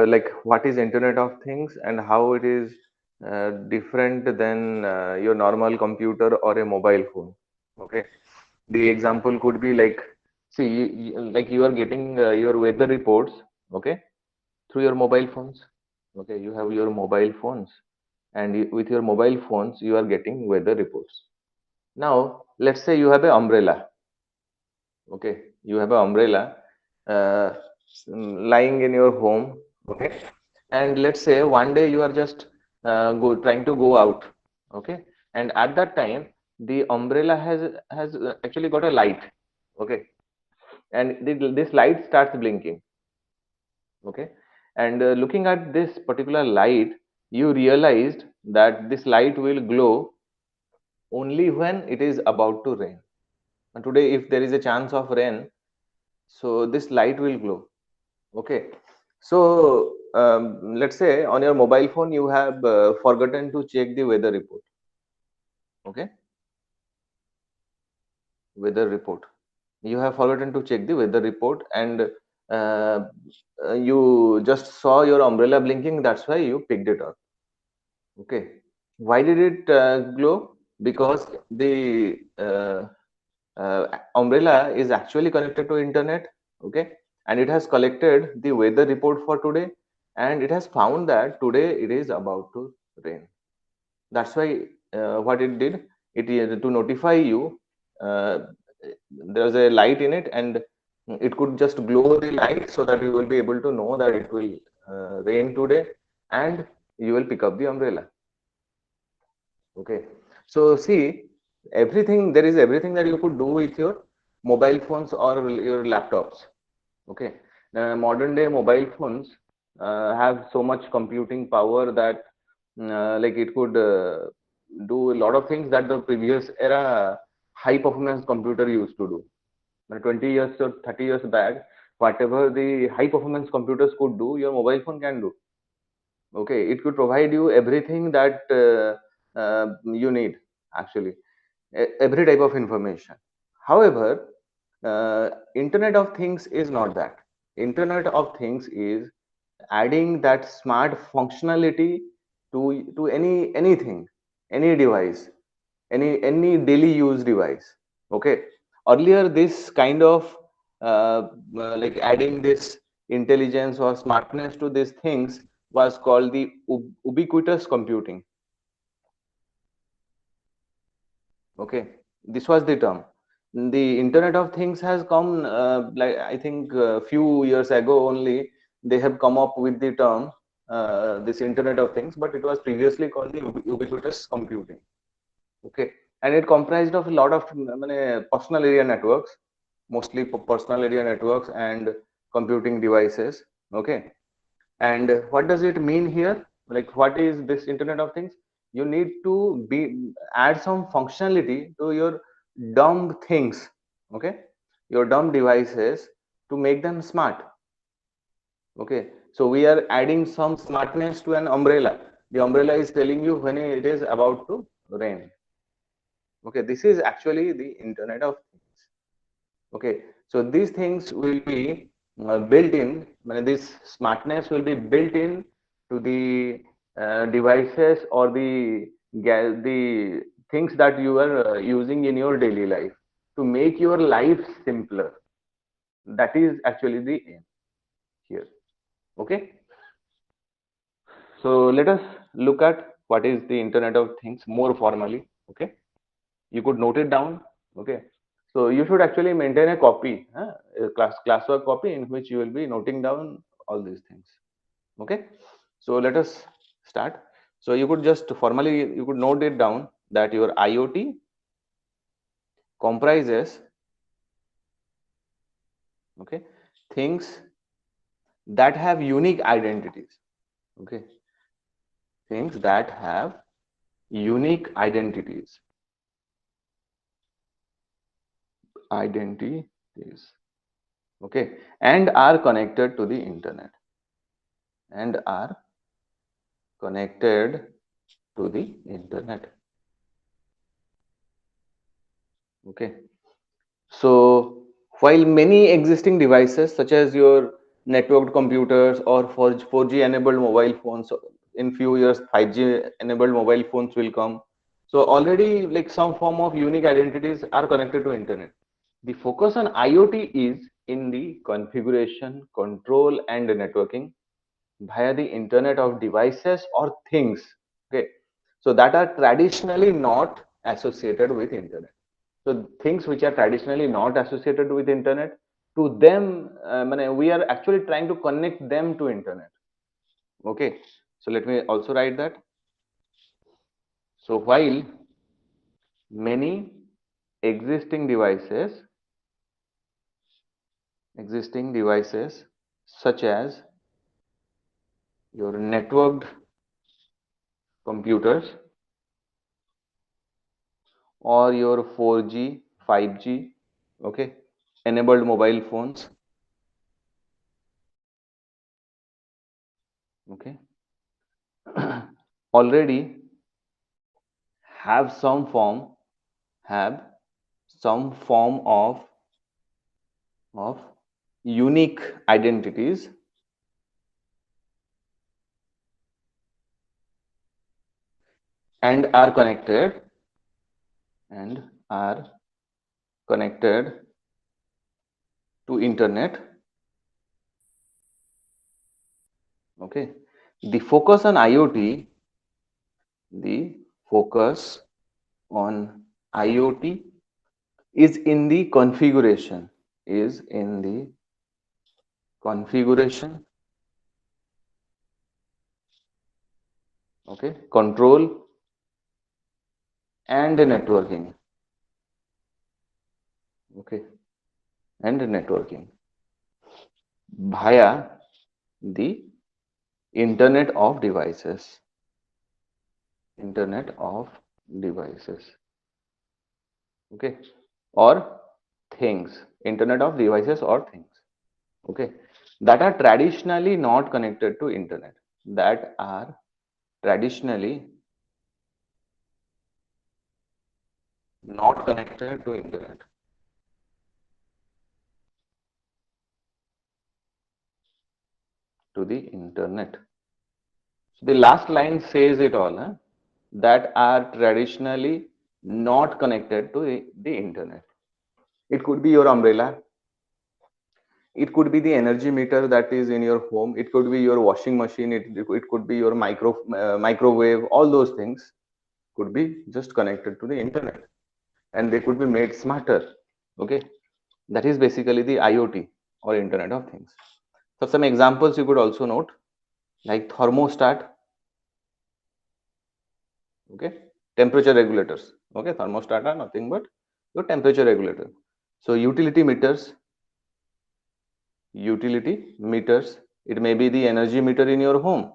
like what is Internet of Things and how it is different than your normal computer or a mobile phone. Okay, the example could be like, see, like you are getting your weather reports, okay, through your mobile phones. Okay, you have your mobile phones, and with your mobile phones, you are getting weather reports. Now, let's say you have an umbrella. Okay, you have an umbrella uh, lying in your home. Okay, and let's say one day you are just trying to go out. Okay, and at that time the umbrella has actually got a light. Okay, and this light starts blinking. Okay, and looking at this particular light, you realized that this light will glow only when it is about to rain. And today, if there is a chance of rain, so this light will glow. Okay, so let's say on your mobile phone you have forgotten to check the weather report. Okay, weather report. You have forgotten to check the weather report, and you just saw your umbrella blinking. That's why you picked it up. Okay, why did it glow? Because the umbrella is actually connected to internet. Okay, and it has collected the weather report for today, and it has found that today it is about to rain. That's why what it did, it is to notify you. uh, there's a light in it, and it could just glow the light so that you will be able to know that it will rain today, and you will pick up the umbrella. Okay, so see, everything, there is everything that you could do with your mobile phones or your laptops. Okay, modern day mobile phones have so much computing power that like it could do a lot of things that the previous era high performance computer used to do. 20 years or 30 years back, whatever the high performance computers could do, your mobile phone can do. Okay, it could provide you everything that you need, actually, every type of information. However, Internet of Things is not that. Internet of Things is adding that smart functionality to anything, any device, any daily use device. Okay, earlier this kind of like adding this intelligence or smartness to these things was called the ubiquitous computing. Okay, this was the term. The Internet of Things has come like I think a few years ago only. They have come up with the term this Internet of Things, but it was previously called the ubiquitous computing. Okay, and it comprised of a lot of personal area networks, mostly personal area networks and computing devices. Okay, and what does it mean here? Like, what is this Internet of Things? You need to be add some functionality to your dumb things, okay, your dumb devices, to make them smart. Okay, so we are adding some smartness to an umbrella. The umbrella is telling you when it is about to rain. Okay, this is actually the Internet of Things. Okay, so these things will be built in, this smartness will be built in to the devices or the things that you are using in your daily life to make your life simpler. That is actually the aim here. Okay, so let us look at what is the Internet of Things more formally. Okay, you could note it down. Okay, so you should actually maintain a copy, a classwork copy in which you will be noting down all these things. Okay, so let us start. So you could just formally, you could note it down that your IoT comprises, okay, things that have unique identities. Okay, things that have unique identities, okay, and are connected to the internet, and are connected to the internet. Okay, so while many existing devices such as your networked computers or 4G enabled mobile phones. In few years 5G enabled mobile phones will come. So already like some form of unique identities are connected to internet. The focus on IoT is in the configuration, control and networking via the internet of devices or things. Okay, so that are traditionally not associated with internet. So things which are traditionally not associated with internet, to them we are actually trying to connect them to internet. Okay, so let me also write that. So while many existing devices such as your networked computers or your 4G 5G, okay, enabled mobile phones, okay, already have some form have some form of unique identities and are connected and are connected to internet. Okay, the focus on IoT, the focus on IoT is in the configuration, is in the configuration, okay, control and networking, okay, and networking via the internet of devices, internet of devices, okay, or things, internet of devices or things, okay, that are traditionally not connected to internet, that are traditionally not connected to internet. To the internet. So the last line says it all, huh? That are traditionally not connected to the internet. It could be your umbrella, it could be the energy meter that is in your home, it could be your washing machine, it could be your microwave, all those things could be just connected to the internet and they could be made smarter. Okay, that is basically the IoT or internet of things. So some examples you could also note, like thermostat, okay, temperature regulators, okay, thermostat are nothing but your temperature regulator. So utility meters, it may be the energy meter in your home,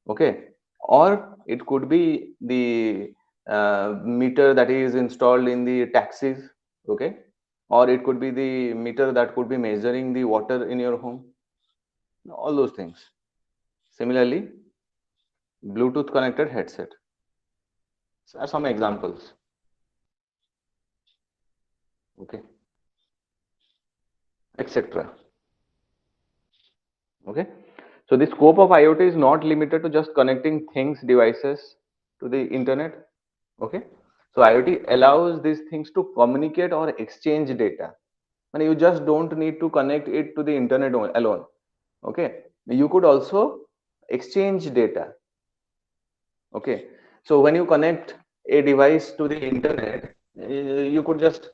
okay, or it could be the meter that is installed in the taxis, okay, or it could be the meter that could be measuring the water in your home, all those things. Similarly, Bluetooth connected headset. So are some examples, okay, etc. Okay, so the scope of IoT is not limited to just connecting things, devices to the internet. Okay, so IoT allows these things to communicate or exchange data. And you just don't need to connect it to the internet alone. Okay, you could also exchange data. Okay, so when you connect a device to the internet, you could just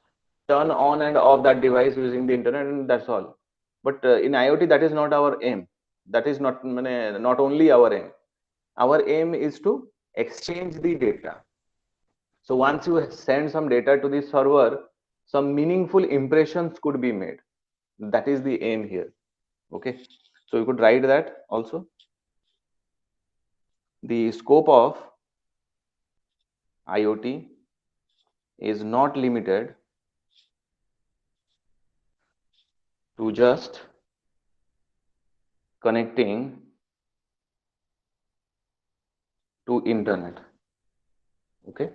turn on and off that device using the internet, and that's all. But in IoT, that is not our aim. That is not only our aim. Our aim is to exchange the data. So once you send some data to the server, some meaningful impressions could be made. That is the aim here. Okay, so you could write that also. The scope of IoT is not limited to just connecting to internet. Okay,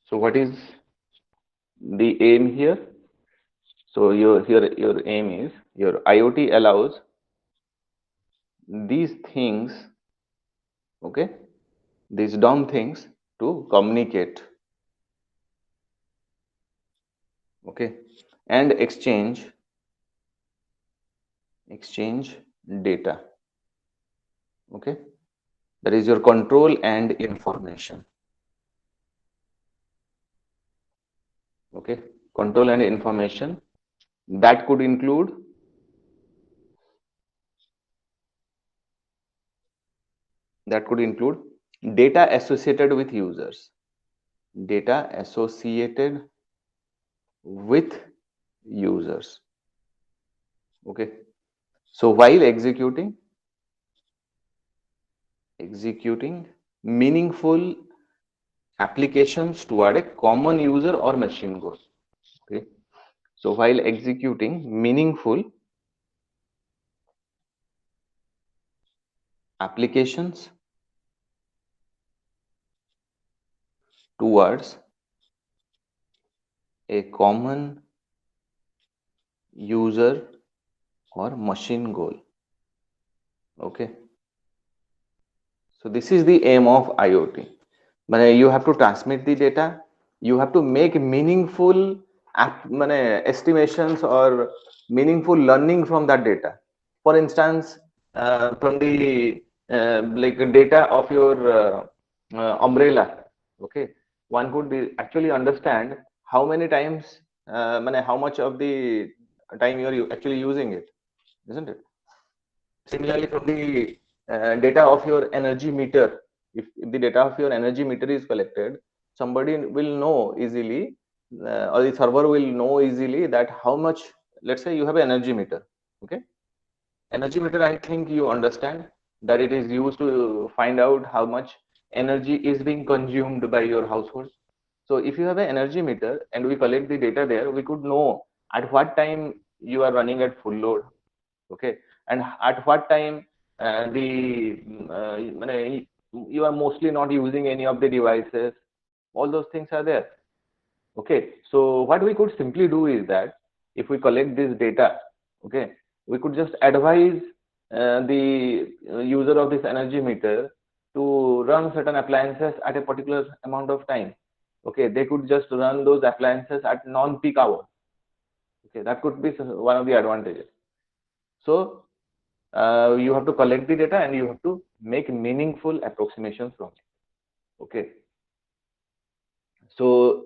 so what is the aim here? So your aim is your IoT allows these things, okay, these dumb things to communicate, okay, and exchange data, okay. That is your control and information, okay. Control and information that could include data associated with users, data associated with users, okay. So while executing meaningful applications toward a common user or machine goal, okay. So while executing meaningful applications towards a common user or machine goal, okay. So this is the aim of IoT. You have to transmit the data, you have to make meaningful estimations or meaningful learning from that data. For instance, from the like data of your umbrella, okay, one could actually understand how many times, how much of the time you are actually using it, isn't it? Similarly, from the data of your energy meter, if the data of your energy meter is collected, somebody will know easily, or the server will know easily that how much, let's say you have an energy meter, okay. Energy meter, I think you understand that it is used to find out how much energy is being consumed by your household. So if you have an energy meter and we collect the data there, we could know at what time you are running at full load, okay, and at what time you are mostly not using any of the devices. All those things are there, okay. So what we could simply do is that if we collect this data, okay, we could just advise the user of this energy meter to run certain appliances at a particular amount of time, okay. They could just run those appliances at non-peak hour, okay. That could be one of the advantages. So you have to collect the data and you have to make meaningful approximations from it, okay. So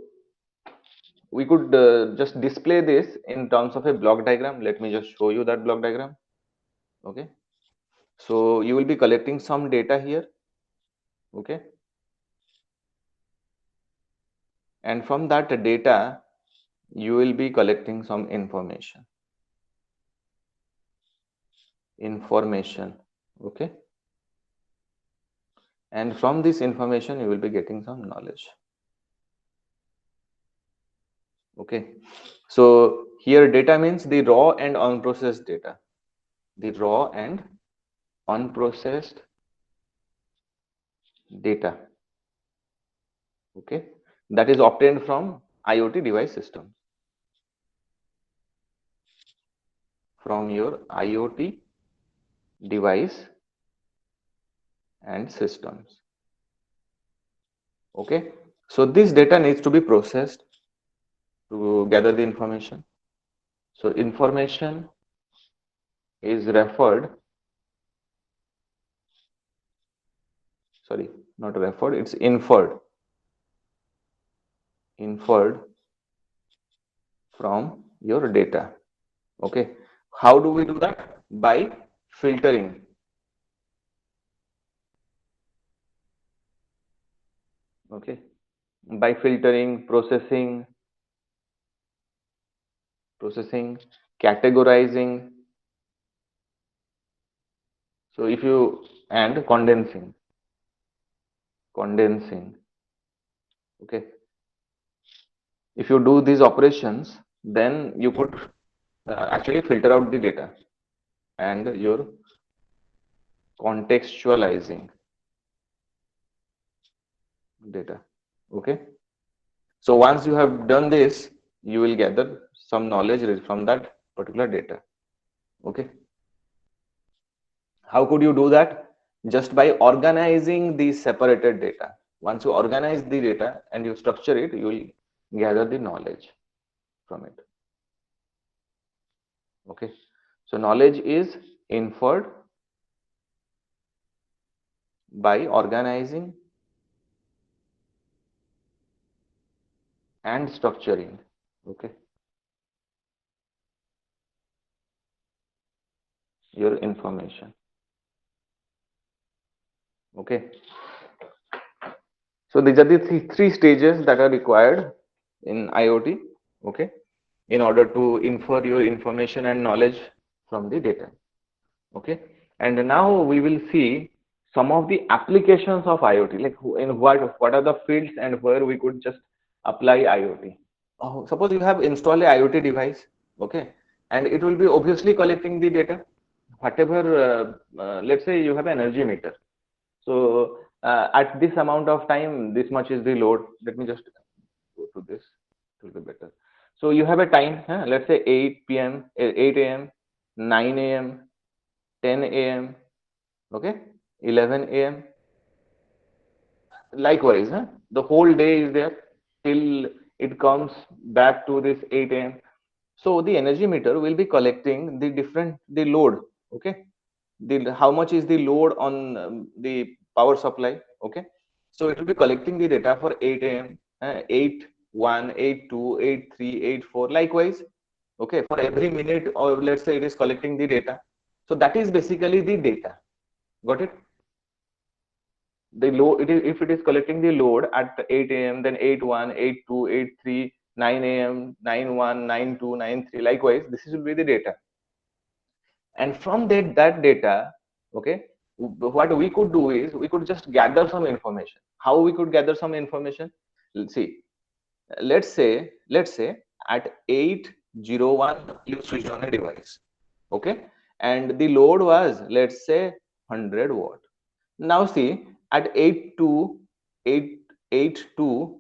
we could just display this in terms of a block diagram. Let me just show you that block diagram, okay. So you will be collecting some data here, okay, and from that data you will be collecting some information, okay, and from this information you will be getting some knowledge, okay. So here data means the raw and unprocessed data, the raw and unprocessed data, okay, that is obtained from IoT device system, from your IoT device and systems, okay. So this data needs to be processed to gather the information. So information is not referred, it's inferred from your data, okay. How do we do that? By filtering, okay, by filtering, processing, categorizing. So if you, and condensing, okay. If you do these operations, then you could actually filter out the data and you're contextualizing data, okay. So once you have done this, you will gather some knowledge from that particular data. Okay. How could you do that? Just by organizing the separated data. Once you organize the data and you structure it, you will gather the knowledge from it. Okay. So knowledge is inferred by organizing and structuring. Okay. Your information. Okay. So these are the three stages that are required in IoT. Okay. In order to infer your information and knowledge from the data. Okay. And now we will see some of the applications of IoT, like in what are the fields and where we could just apply IoT. Oh, suppose you have installed a IoT device, okay, and it will be obviously collecting the data. Whatever, let's say you have an energy meter. So at this amount of time, this much is the load. Let me just go to this. It will be better. So you have a time, huh? Let's say 8 p.m., 8 a.m., 9 a.m., 10 a.m., okay, 11 a.m. Likewise, huh? The whole day is there till it comes back to this 8 a.m. So the energy meter will be collecting the load, okay, the how much is the load on the power supply, okay. So it will be collecting the data for 8 a.m., 8 1, 8 2, 8 3, 8 4. Likewise, okay, for every minute, or let's say it is collecting the data. So that is basically the data. Got it? The load, if it is collecting the load at 8 a.m., then 8 1, 8 2, 8 3, 9 a.m., 9 1, 9 2, 9 3. Likewise, this will be the data. And from that data, okay, what we could do is we could just gather some information. How we could gather some information? Let's see. Let's say at 8:01 you switched on a device, okay, and the load was, let's say, 100 watt. Now see, at 8:02, 8:82,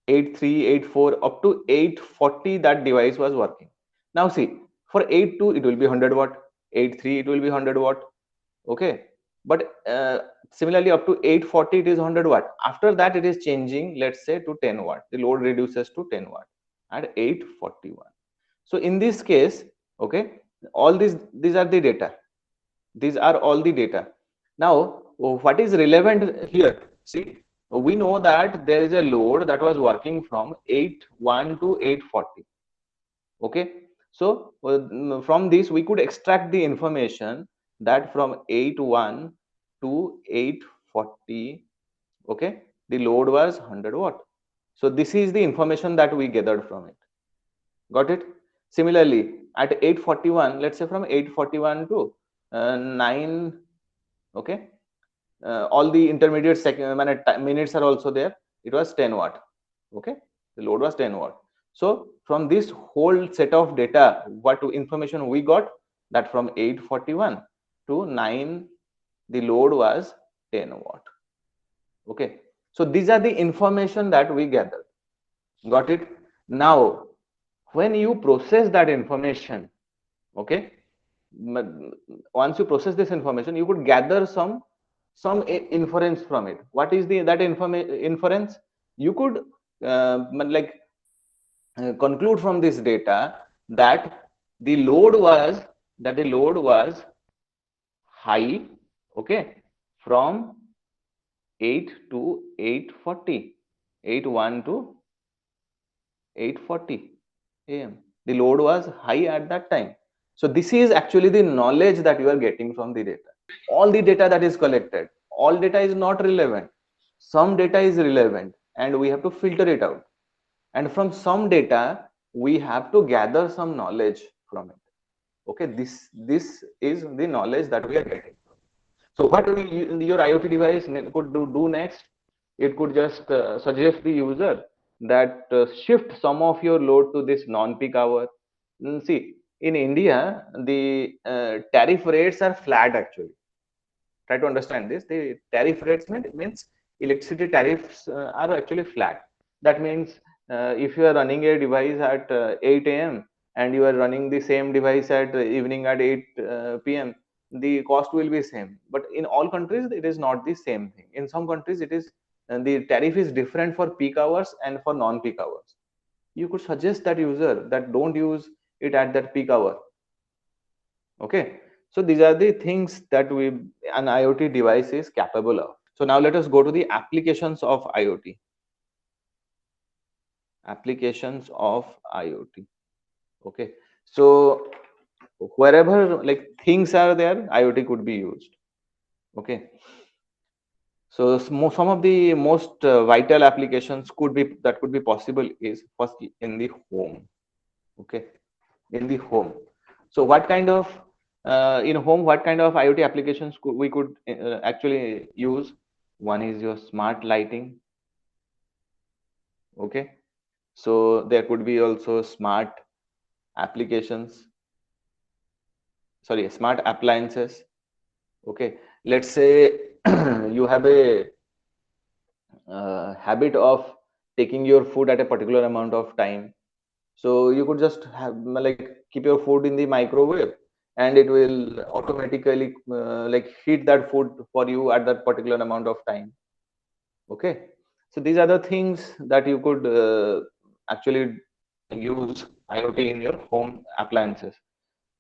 8:03, 8:04, up to 8:40 that device was working. Now see, for 8:02 it will be 100 watt, 8:03 it will be 100 watt, okay. But similarly, up to 8:40 it is 100 watt. After that it is changing, let's say, to 10 watt. The load reduces to 10 watt at 8:41. So in this case, okay, all these are the data. These are all the data. Now, what is relevant here? See, we know that there is a load that was working from 8:01 to 8:40. Okay, so from this we could extract the information that from 8:01 to 8:40, okay, the load was 100 watt. So this is the information that we gathered from it. Got it? Similarly, at 8:41, let's say from 8:41 to 9, okay, all the intermediate minutes are also there. It was 10 watt, okay, the load was 10 watt. So from this whole set of data, what information we got, that from 8:41 to 9 the load was 10 watt. Okay, so these are the information that we gathered. Got it? Now when you process that information, okay, once you process this information, you could gather some inference from it. What is that inference? You could conclude from this data that the load was high, okay, from 8 to 8:40, 8:01 to 8:40 a.m. The load was high at that time. So this is actually the knowledge that you are getting from the data. All the data that is collected, all data is not relevant. Some data is relevant and we have to filter it out. And from some data, we have to gather some knowledge from it. Okay, this is the knowledge that we are getting. So what your IoT device could do next? It could just suggest the user that shift some of your load to this non-peak hour. See, in India, the tariff rates are flat actually. Try to understand this. The tariff rates means electricity tariffs are actually flat. That means if you are running a device at 8 a.m., and you are running the same device at evening at 8 p.m., the cost will be same. But in all countries it is not the same thing. In some countries it is, the tariff is different for peak hours and for non peak hours. You could suggest that user that don't use it at that peak hour. Okay, so these are the things that we an IoT device is capable of. So now let us go to the applications of IoT. Applications of IoT. Okay, so wherever like things are there, IoT could be used. Okay, so some of the most vital applications could be that could be possible is first in the home. Okay, in the home. So what kind of in home, what kind of IoT applications we could actually use? One is your smart lighting. Okay, so there could be also smart applications, sorry, smart appliances. Okay, let's say you have a habit of taking your food at a particular amount of time, so you could just have like keep your food in the microwave, and it will automatically like heat that food for you at that particular amount of time. Okay, so these are the things that you could actually use IoT in your home appliances.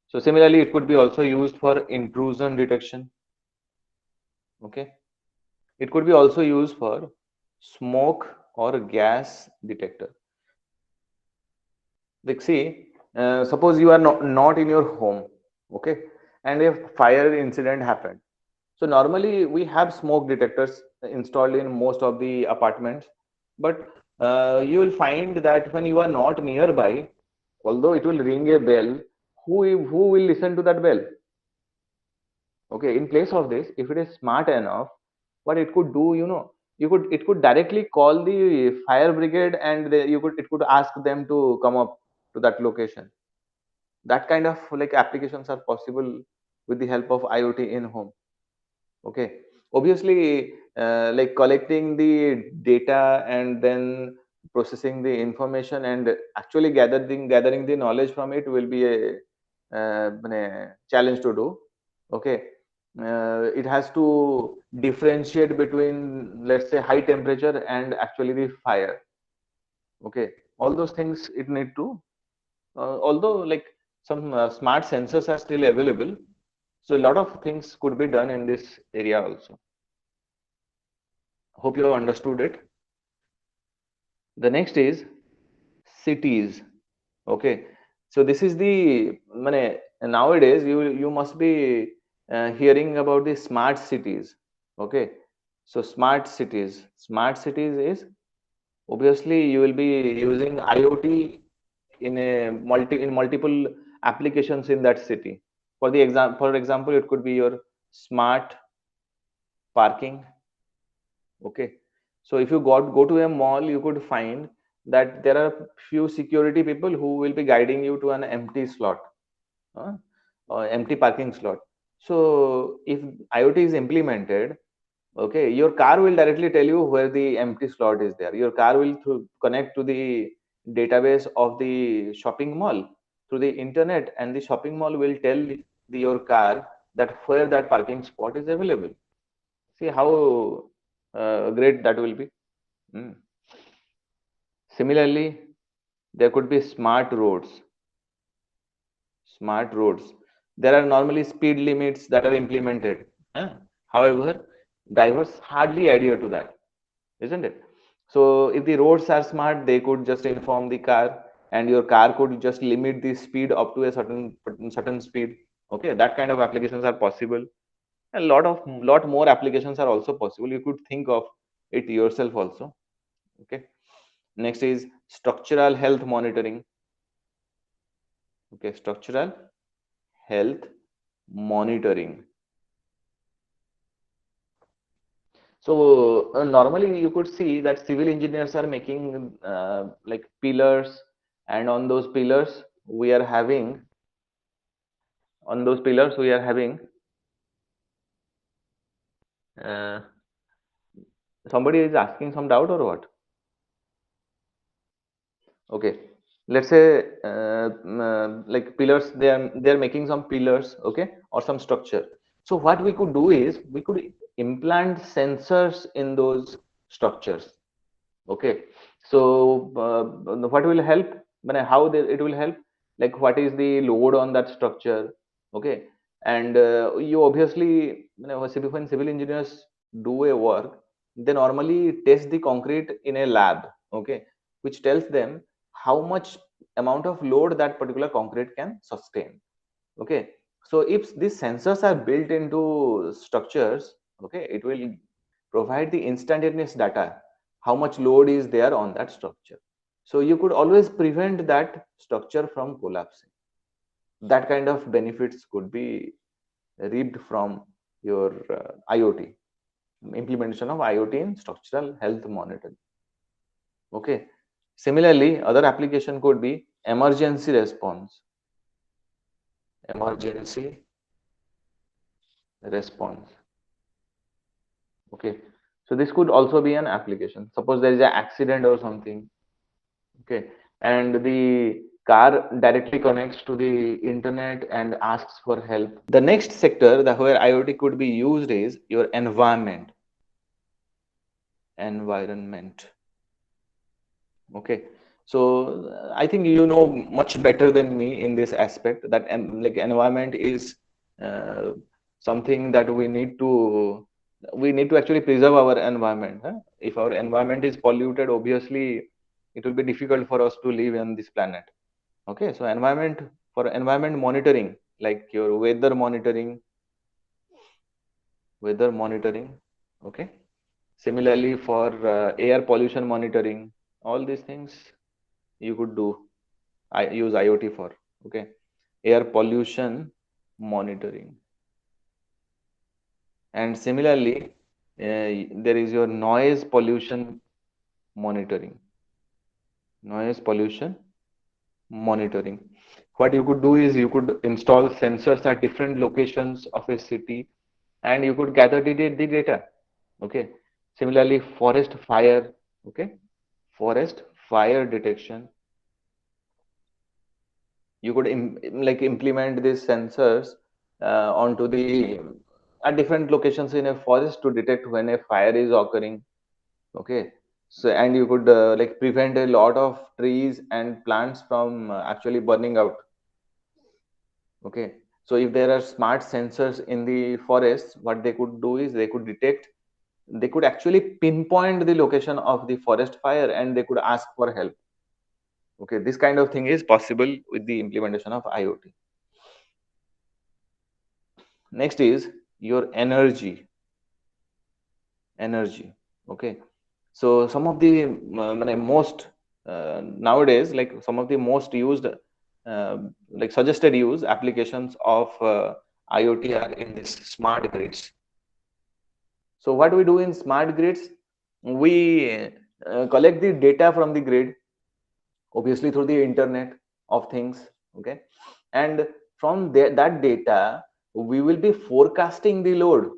So similarly, it could be also used for intrusion detection. Okay, it could be also used for smoke or gas detector. Like see, suppose you are not in your home, okay, and a fire incident happened. So normally we have smoke detectors installed in most of the apartments, but you will find that when you are not nearby, although it will ring a bell, who will listen to that bell? Okay, in place of this, if it is smart enough, what it could do, it could directly call the fire brigade, and it could ask them to come up to that location. That kind of like applications are possible with the help of IoT in home. Okay, obviously, like collecting the data and then processing the information and actually gathering the knowledge from it will be a challenge to do. Okay, it has to differentiate between, let's say, high temperature and actually the fire. Okay, all those things it need to, although like some smart sensors are still available, so a lot of things could be done in this area also. Hope you have understood it. The next is cities. Okay, so this is the nowadays you must be hearing about the smart cities. Okay, so smart cities is obviously you will be using IoT in multiple applications in that city. For example, it could be your smart parking. Okay, so if you go to a mall, you could find that there are few security people who will be guiding you to an empty slot, uh, or empty parking slot. So if IoT is implemented, okay, your car will directly tell you where the empty slot is there. Your car will connect to the database of the shopping mall through the internet, and the shopping mall will tell your car that where that parking spot is available. See how great that will be. Mm. Similarly, there could be smart roads. Smart roads. There are normally speed limits that are implemented. However, drivers hardly adhere to that, isn't it? So if the roads are smart, they could just inform the car, and your car could just limit the speed up to a certain speed. Okay, that kind of applications are possible. A lot more applications are also possible. You could think of it yourself also. Okay. Next is structural health monitoring. Okay, structural health monitoring. So normally you could see that civil engineers are making like pillars, and on those pillars we are having uh, somebody is asking some doubt or what? Okay. let's say like pillars, they're making some pillars, okay, or some structure. So what we could do is we could implant sensors in those structures, okay. So what will help, how it will help, like what is the load on that structure, okay. And you obviously, when civil engineers do a work, they normally test the concrete in a lab, okay, which tells them how much amount of load that particular concrete can sustain, okay. So if these sensors are built into structures, okay, it will provide the instantaneous data, how much load is there on that structure. So you could always prevent that structure from collapsing. That kind of benefits could be reaped from your IoT, implementation of IoT in structural health monitoring, okay. Similarly, other application could be emergency response. Emergency response, okay. So this could also be an application. Suppose there is an accident or something, okay, and the car directly connects to the internet and asks for help. The next sector that where IoT could be used is your environment, okay. So I think you know much better than me in this aspect that like environment is uh, something that we need to actually preserve our environment, huh? If our environment is polluted, obviously it will be difficult for us to live on this planet, okay. So for environment monitoring, like your weather monitoring, okay. Similarly for air pollution monitoring, all these things you could do, I use IoT for, okay. Air pollution monitoring. And similarly there is your monitoring noise pollution monitoring. What you could do is you could install sensors at different locations of a city, and you could gather the data, okay. Similarly forest fire, okay, forest fire detection, you could like implement these sensors onto the at different locations in a forest to detect when a fire is occurring, okay. So and you could like prevent a lot of trees and plants from actually burning out, okay. So if there are smart sensors in the forest, what they could do is they could actually pinpoint the location of the forest fire and they could ask for help, okay. This kind of thing is possible with the implementation of IoT. Next is your energy, okay. So some of the most nowadays, like some of the most used like suggested use applications of IoT are in this smart grids. So what we do in smart grids, we collect the data from the grid, obviously through the internet of things, okay. And from that data we will be forecasting the load,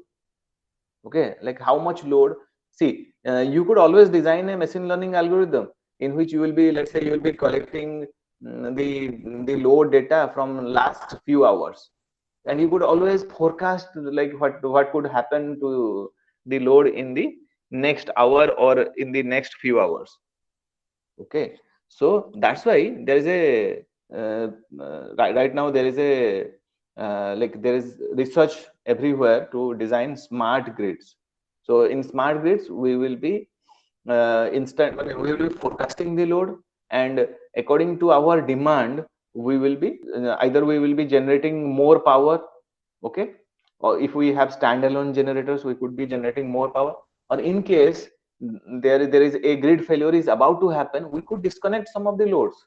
okay, like how much load. See, you could always design a machine learning algorithm in which you will be, let's say you will be collecting the load data from last few hours, and you could always forecast like what could happen to the load in the next hour or in the next few hours, okay. So that's why there is a right now there is a like there is research everywhere to design smart grids. So in smart grids we will be we will be forecasting the load, and according to our demand we will be either we will be generating more power, okay, or if we have standalone generators we could be generating more power, or in case there is a grid failure is about to happen, we could disconnect some of the loads,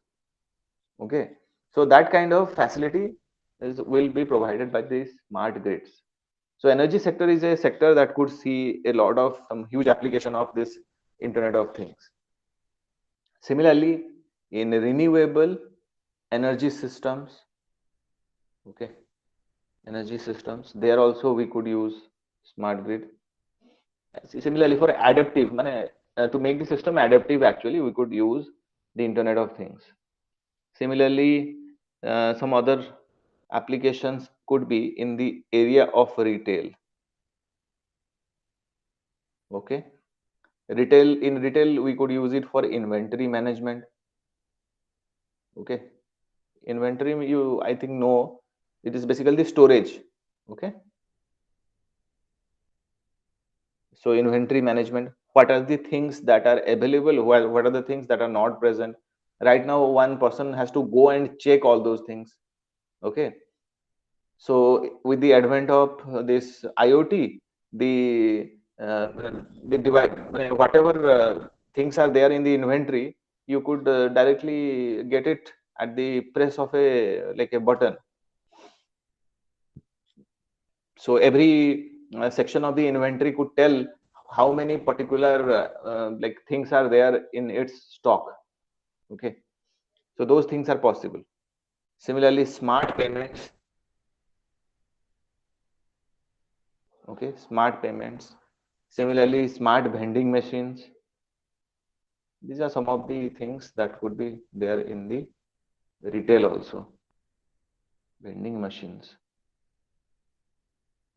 okay. So that kind of facility will be provided by these smart grids. So energy sector is a sector that could see a lot of some huge application of this internet of things. Similarly, in renewable energy systems, okay, energy systems, there also we could use smart grid. Similarly, for adaptive, to make the system adaptive, actually, we could use the Internet of Things. Similarly, some other applications could be in the area of retail. Okay, in retail we could use it for inventory management. Okay, inventory, you I think know, it is basically storage. Okay, so inventory management, what are the things that are available, what are the things that are not present right now. One person has to go and check all those things. Okay, so with the advent of this IoT, the uh, the device, whatever things are there in the inventory, you could directly get it at the press of a like a button. So every section of the inventory could tell how many particular like things are there in its stock. Okay, so those things are possible. Similarly, smart payments. Okay, smart payments. Similarly, smart vending machines. These are some of the things that could be there in the retail also. Vending machines.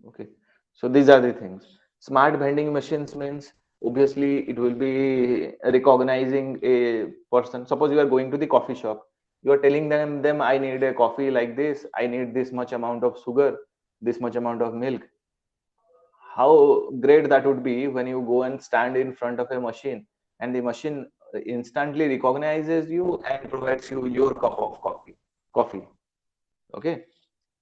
Okay, so these are the things. Smart vending machines means obviously it will be recognizing a person. Suppose you are going to the coffee shop, you are telling them I need a coffee like this, I need this much amount of sugar, this much amount of milk. How great that would be when you go and stand in front of a machine and the machine instantly recognizes you and provides you your cup of coffee. Okay,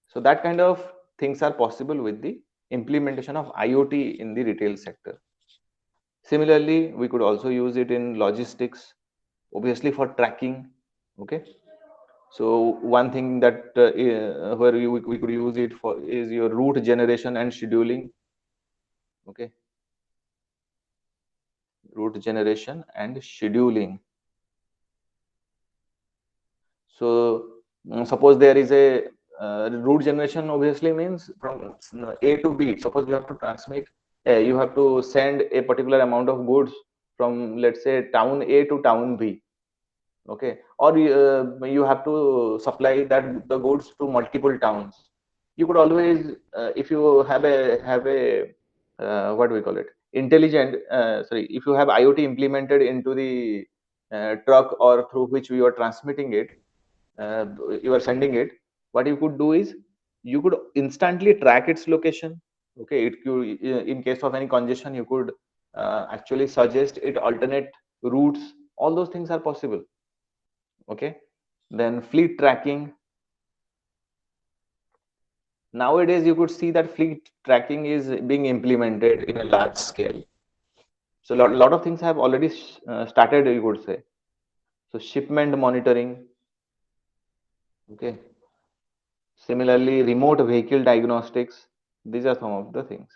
so that kind of things are possible with the implementation of IoT in the retail sector. Similarly, we could also use it in logistics, obviously for tracking. Okay, so one thing that where we could use it for is your route generation and scheduling. Okay, route generation and scheduling. So suppose there is a route generation, obviously means from A to B. Suppose you have to transmit, you have to send a particular amount of goods from, let's say, town A to town B. Okay, or you have to supply that the goods to multiple towns. You could always, if you have a what do we call it, intelligent, sorry, if you have IoT implemented into the truck or through which you are transmitting it, uh, you are sending it, what you could do is you could instantly track its location. Okay, it could, in case of any congestion, you could actually suggest it alternate routes. All those things are possible. Okay, then fleet tracking. Nowadays you could see that fleet tracking is being implemented in a large scale. So lot of things have already started, you could say. So shipment monitoring. Okay, similarly, remote vehicle diagnostics. These are some of the things.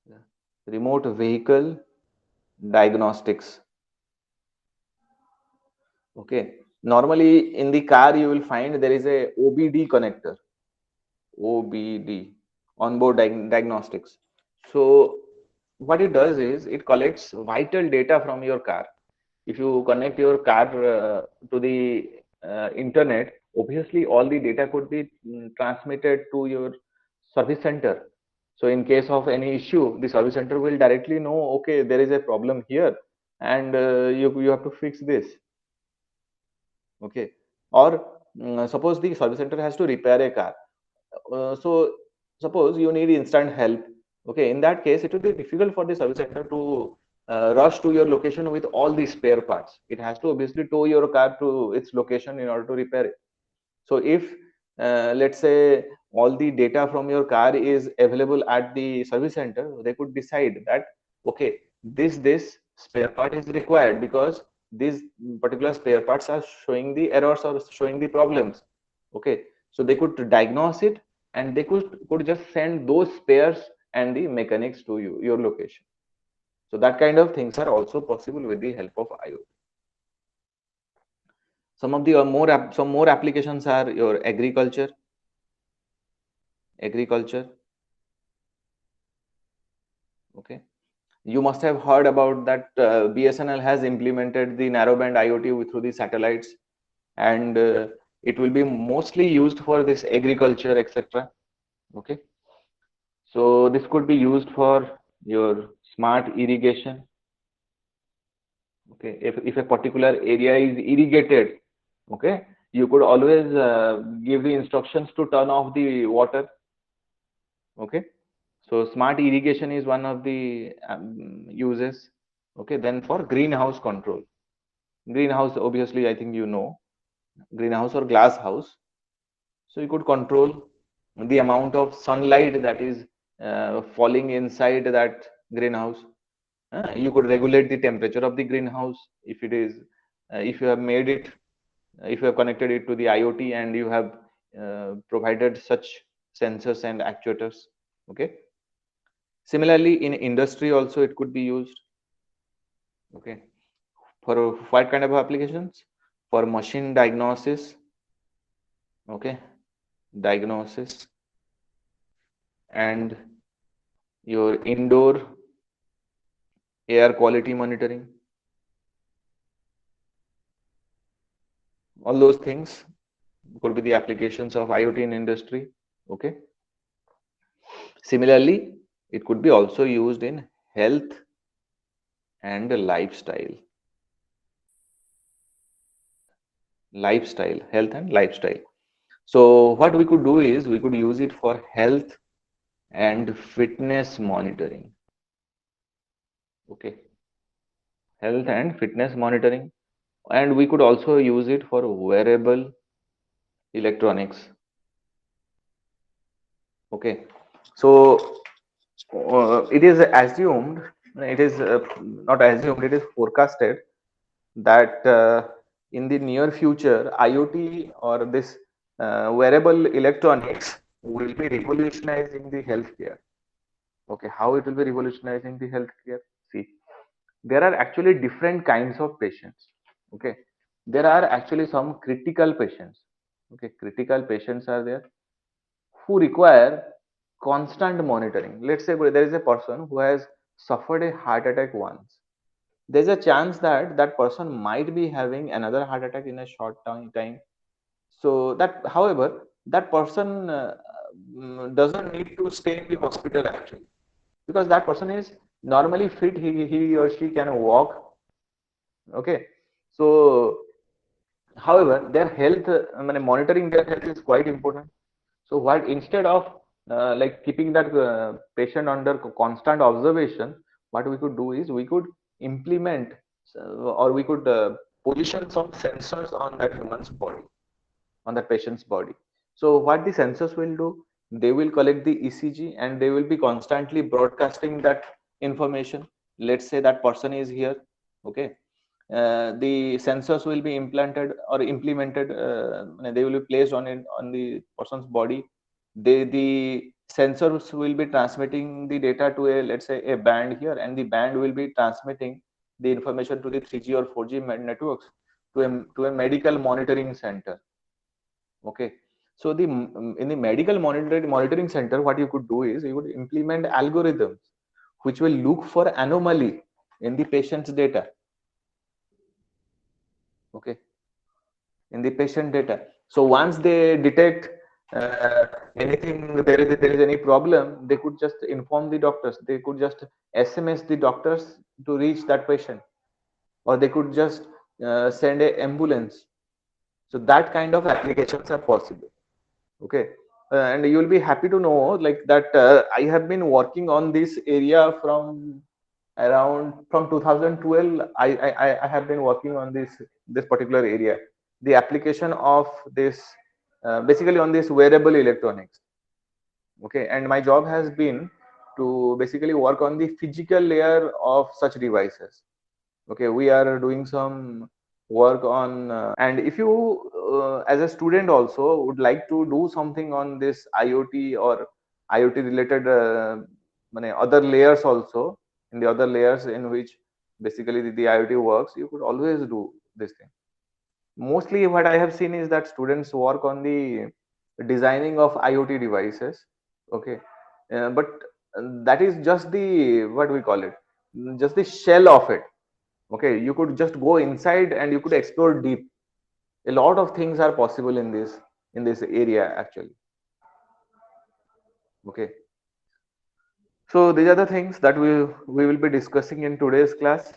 Yeah. Remote vehicle diagnostics. Okay. Normally in the car, you will find there is a OBD connector. OBD, onboard diagnostics. So what it does is it collects vital data from your car. If you connect your car to the internet, obviously all the data could be transmitted to your service center. So in case of any issue, the service center will directly know, okay, there is a problem here, and you have to fix this. Okay, or suppose the service center has to repair a car. So suppose you need instant help. Okay, in that case, it will be difficult for the service center to rush to your location with all the spare parts. It has to obviously tow your car to its location in order to repair it. So if let's say all the data from your car is available at the service center, they could decide that okay, this spare part is required because these particular spare parts are showing the errors or showing the problems. Okay, so they could diagnose it and they could just send those spares and the mechanics to your location. So that kind of things are also possible with the help of IoT. Some of the some more applications are your agriculture. Okay, you must have heard about that BSNL has implemented the narrowband IoT through the satellites, and It will be mostly used for this agriculture, etc. Okay, so this could be used for your smart irrigation. Okay, if a particular area is irrigated, okay, you could always give the instructions to turn off the water. Okay, so smart irrigation is one of the uses. Okay, then for greenhouse control. Greenhouse, obviously, I think you know, greenhouse or glass house. So you could control the amount of sunlight that is falling inside that greenhouse. You could regulate the temperature of the greenhouse if it is, if you have made it, if you have connected it to the IoT and you have provided such sensors and actuators. Okay. Similarly, in industry also it could be used. Okay. For what kind of applications? For machine diagnosis. Okay. Diagnosis and your indoor air quality monitoring. All those things could be the applications of IoT in industry. Okay. Similarly, it could be also used in health and lifestyle. Health and lifestyle. So what we could do is we could use it for health and fitness monitoring. Okay. Health and fitness monitoring. And we could also use it for wearable electronics. Okay. So it is assumed, it is not assumed, it is forecasted that in the near future, IoT or this wearable electronics will be revolutionizing the healthcare. Okay, how it will be revolutionizing the healthcare? See, there are actually different kinds of patients. Okay, there are actually some critical patients. Okay, critical patients are there who require constant monitoring. Let's say there is a person who has suffered a heart attack once. There's a chance that that person might be having another heart attack in a short time. So that, however, that person doesn't need to stay in the hospital actually, because that person is normally fit. He or she can walk. Okay, so however, their health, monitoring their health is quite important. So what, instead of like keeping that patient under constant observation, what we could do is we could implement or we could position some sensors on that human's body, on that patient's body. So what the sensors will do, they will collect the ECG and they will be constantly broadcasting that information. Let's say that person is here. Okay, the sensors will be implanted or implemented, they will be placed on it, on the person's body. The sensors will be transmitting the data to a, let's say, a band here, and the band will be transmitting the information to the 3G or 4G networks to a medical monitoring center. Okay, so the in the medical monitoring center, what you could do is you would implement algorithms which will look for anomaly in the patient's data. Okay, in the patient data. So once they detect anything, there is any problem, they could just inform the doctors. They could just SMS the doctors to reach that patient, or they could just send a ambulance. So that kind of applications are possible. Okay, and you will be happy to know like that I have been working on this area from around from 2012. I have been working on this particular area, the application of this basically on this wearable electronics. Okay, and my job has been to basically work on the physical layer of such devices. Okay, we are doing some work on and if you as a student also would like to do something on this IoT or IoT related other layers also, in the other layers in which basically the IoT works, you could always do this thing. Mostly what I have seen is that students work on the designing of IoT devices. Okay, but that is just the, what we call it, just the shell of it. Okay, you could just go inside and you could explore deep. A lot of things are possible in this area actually. Okay, so these are the things that we will be discussing in today's class.